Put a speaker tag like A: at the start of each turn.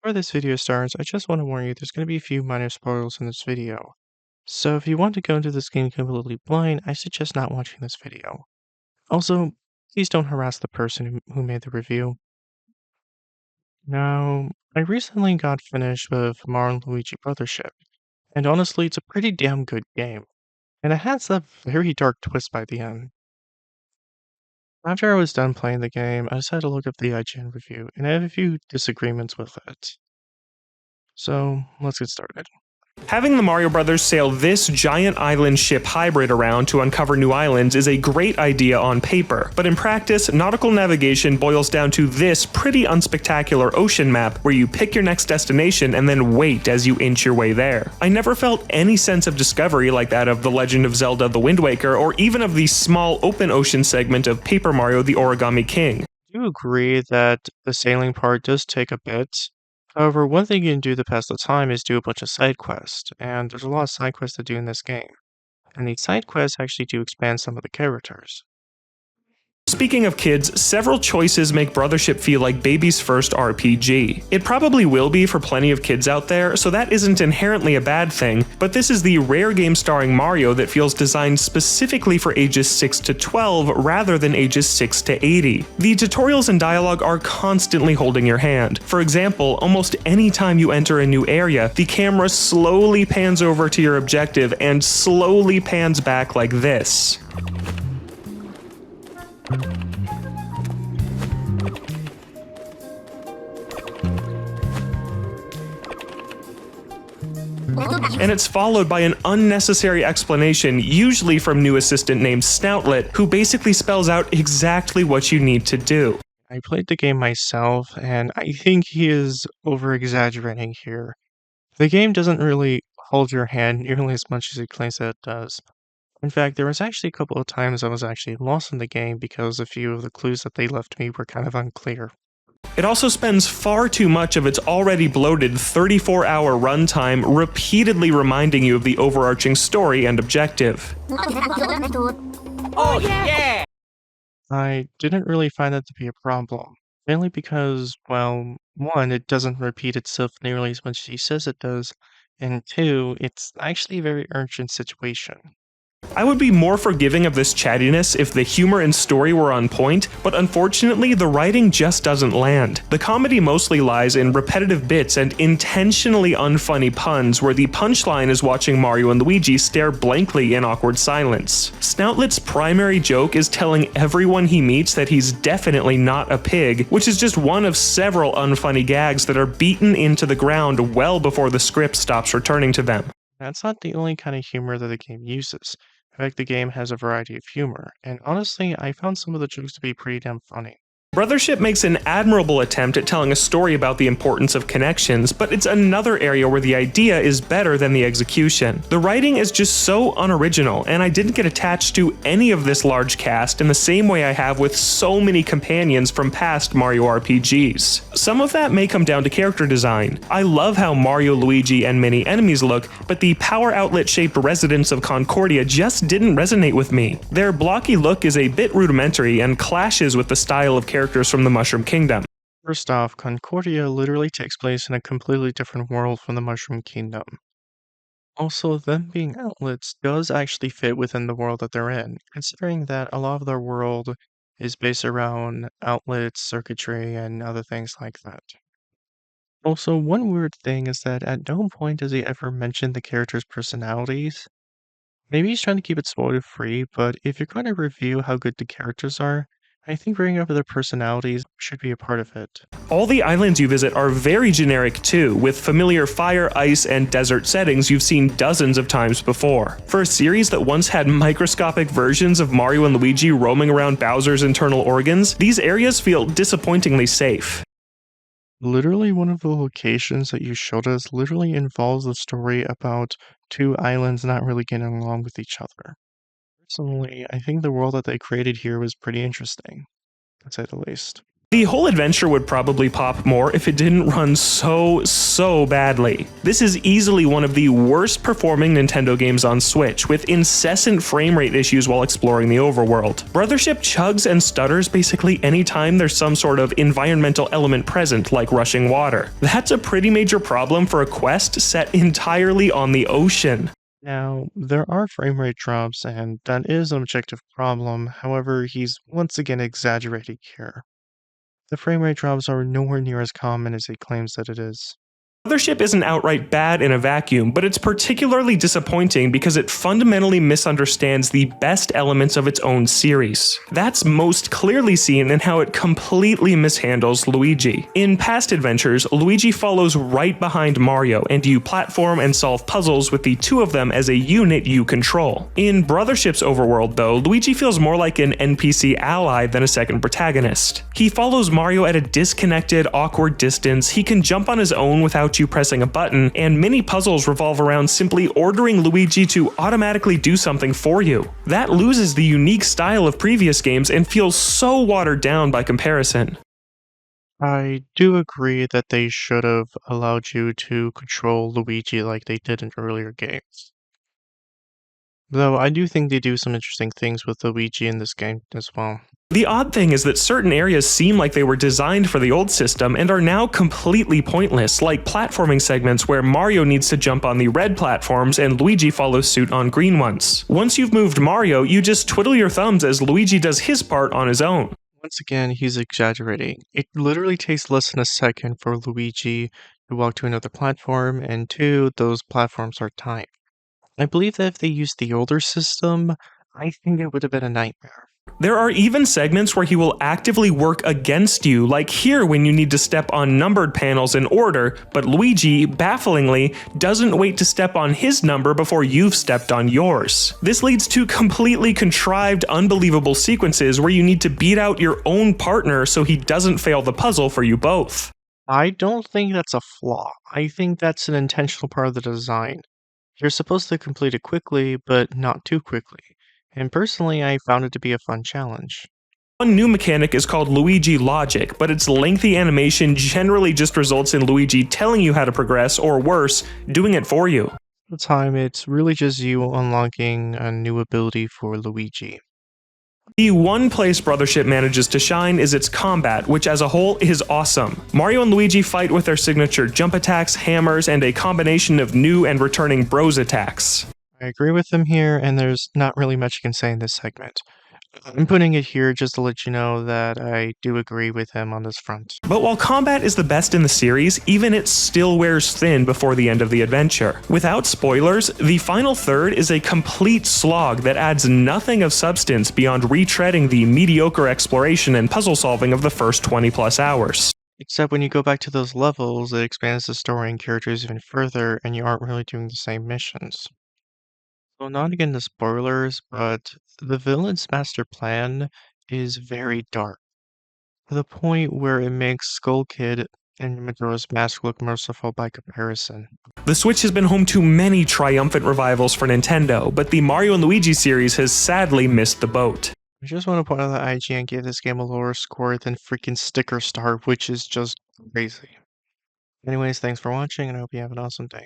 A: Before this video starts, I just want to warn you there's going to be a few minor spoilers in this video. So if you want to go into this game completely blind, I suggest not watching this video. Also, please don't harass the person who made the review. Now, I recently got finished with Mario and Luigi Brothership, and honestly, it's a pretty damn good game, and it has a very dark twist by the end. After I was done playing the game, I decided to look up the IGN review, and I have a few disagreements with it. So, let's get started.
B: Having the Mario Brothers sail this giant island ship hybrid around to uncover new islands is a great idea on paper, but in practice, nautical navigation boils down to this pretty unspectacular ocean map where you pick your next destination and then wait as you inch your way there. I never felt any sense of discovery like that of The Legend of Zelda: The Wind Waker, or even of the small open ocean segment of Paper Mario: The Origami King.
A: Do agree that the sailing part does take a bit. However, one thing you can do to pass the time is do a bunch of side quests, and there's a lot of side quests to do in this game. And these side quests actually do expand some of the characters.
B: Speaking of kids, several choices make Brothership feel like baby's first RPG. It probably will be for plenty of kids out there, so that isn't inherently a bad thing, but this is the rare game starring Mario that feels designed specifically for ages 6 to 12 rather than ages 6 to 80. The tutorials and dialogue are constantly holding your hand. For example, almost any time you enter a new area, the camera slowly pans over to your objective and slowly pans back like this. And it's followed by an unnecessary explanation, usually from new assistant named Snoutlet, who basically spells out exactly what you need to do.
A: I played the game myself, and I think he is over-exaggerating here. The game doesn't really hold your hand nearly as much as he claims that it does. In fact, there was actually a couple of times I was actually lost in the game because a few of the clues that they left me were kind of unclear.
B: It also spends far too much of its already bloated 34-hour runtime repeatedly reminding you of the overarching story and objective.
C: Oh yeah!
A: I didn't really find that to be a problem, mainly because, well, one, it doesn't repeat itself nearly as much as he says it does, and two, it's actually a very urgent situation.
B: I would be more forgiving of this chattiness if the humor and story were on point, but unfortunately the writing just doesn't land. The comedy mostly lies in repetitive bits and intentionally unfunny puns where the punchline is watching Mario and Luigi stare blankly in awkward silence. Snoutlet's primary joke is telling everyone he meets that he's definitely not a pig, which is just one of several unfunny gags that are beaten into the ground well before the script stops returning to them.
A: That's not the only kind of humor that the game uses. In fact, the game has a variety of humor, and honestly, I found some of the jokes to be pretty damn funny.
B: Brothership makes an admirable attempt at telling a story about the importance of connections, but it's another area where the idea is better than the execution. The writing is just so unoriginal, and I didn't get attached to any of this large cast in the same way I have with so many companions from past Mario RPGs. Some of that may come down to character design. I love how Mario, Luigi, and many enemies look, but the power outlet-shaped residents of Concordia just didn't resonate with me. Their blocky look is a bit rudimentary and clashes with the style of characters from the Mushroom Kingdom.
A: First off, Concordia literally takes place in a completely different world from the Mushroom Kingdom. Also, them being outlets does actually fit within the world that they're in, considering that a lot of their world is based around outlets, circuitry, and other things like that. Also, one weird thing is that at no point does he ever mention the characters' personalities. Maybe he's trying to keep it spoiler free, but if you're going to review how good the characters are, I think bringing up their personalities should be a part of it.
B: All the islands you visit are very generic too, with familiar fire, ice, and desert settings you've seen dozens of times before. For a series that once had microscopic versions of Mario and Luigi roaming around Bowser's internal organs, these areas feel disappointingly safe.
A: Literally, one of the locations that you showed us literally involves a story about two islands not really getting along with each other. Personally, I think the world that they created here was pretty interesting, to say the least.
B: The whole adventure would probably pop more if it didn't run so badly. This is easily one of the worst performing Nintendo games on Switch, with incessant frame rate issues while exploring the overworld. Brothership chugs and stutters basically anytime there's some sort of environmental element present, like rushing water. That's a pretty major problem for a quest set entirely on the ocean.
A: Now, there are frame rate drops, and that is an objective problem. However, he's once again exaggerating here. The frame rate drops are nowhere near as common as he claims that it is.
B: Mothership isn't outright bad in a vacuum, but it's particularly disappointing because it fundamentally misunderstands the best elements of its own series. That's most clearly seen in how it completely mishandles Luigi. In past adventures, Luigi follows right behind Mario, and you platform and solve puzzles with the two of them as a unit you control. In Brothership's overworld, though, Luigi feels more like an NPC ally than a second protagonist. He follows Mario at a disconnected, awkward distance, he can jump on his own without you pressing a button, and many puzzles revolve around simply ordering Luigi to automatically do something for you. That loses the unique style of previous games and feels so watered down by comparison.
A: I do agree that they should have allowed you to control Luigi like they did in earlier games. Though I do think they do some interesting things with Luigi in this game as well.
B: The odd thing is that certain areas seem like they were designed for the old system and are now completely pointless, like platforming segments where Mario needs to jump on the red platforms and Luigi follows suit on green ones. Once you've moved Mario, you just twiddle your thumbs as Luigi does his part on his own.
A: Once again, he's exaggerating. It literally takes less than a second for Luigi to walk to another platform, and two, those platforms are timed. I believe that if they used the older system, I think it would have been a nightmare.
B: There are even segments where he will actively work against you, like here when you need to step on numbered panels in order, but Luigi, bafflingly, doesn't wait to step on his number before you've stepped on yours. This leads to completely contrived, unbelievable sequences where you need to beat out your own partner so he doesn't fail the puzzle for you both.
A: I don't think that's a flaw. I think that's an intentional part of the design. You're supposed to complete it quickly, but not too quickly. And personally, I found it to be a fun challenge.
B: One new mechanic is called Luigi Logic, but its lengthy animation generally just results in Luigi telling you how to progress, or worse, doing it for you.
A: The time, it's really just you unlocking a new ability for Luigi.
B: The one place Brothership manages to shine is its combat, which as a whole is awesome. Mario and Luigi fight with their signature jump attacks, hammers, and a combination of new and returning bros attacks.
A: I agree with him here, and there's not really much you can say in this segment. I'm putting it here just to let you know that I do agree with him on this front.
B: But while combat is the best in the series, even it still wears thin before the end of the adventure. Without spoilers, the final third is a complete slog that adds nothing of substance beyond retreading the mediocre exploration and puzzle solving of the first 20 plus hours.
A: Except when you go back to those levels, it expands the story and characters even further, and you aren't really doing the same missions. So not again the spoilers, but the villain's master plan is very dark, to the point where it makes Skull Kid and Majora's Mask look merciful by comparison.
B: The Switch has been home to many triumphant revivals for Nintendo, but the Mario and Luigi series has sadly missed the boat.
A: I just want to point out that IGN gave this game a lower score than freaking Sticker Star, which is just crazy. Anyways, thanks for watching, and I hope you have an awesome day.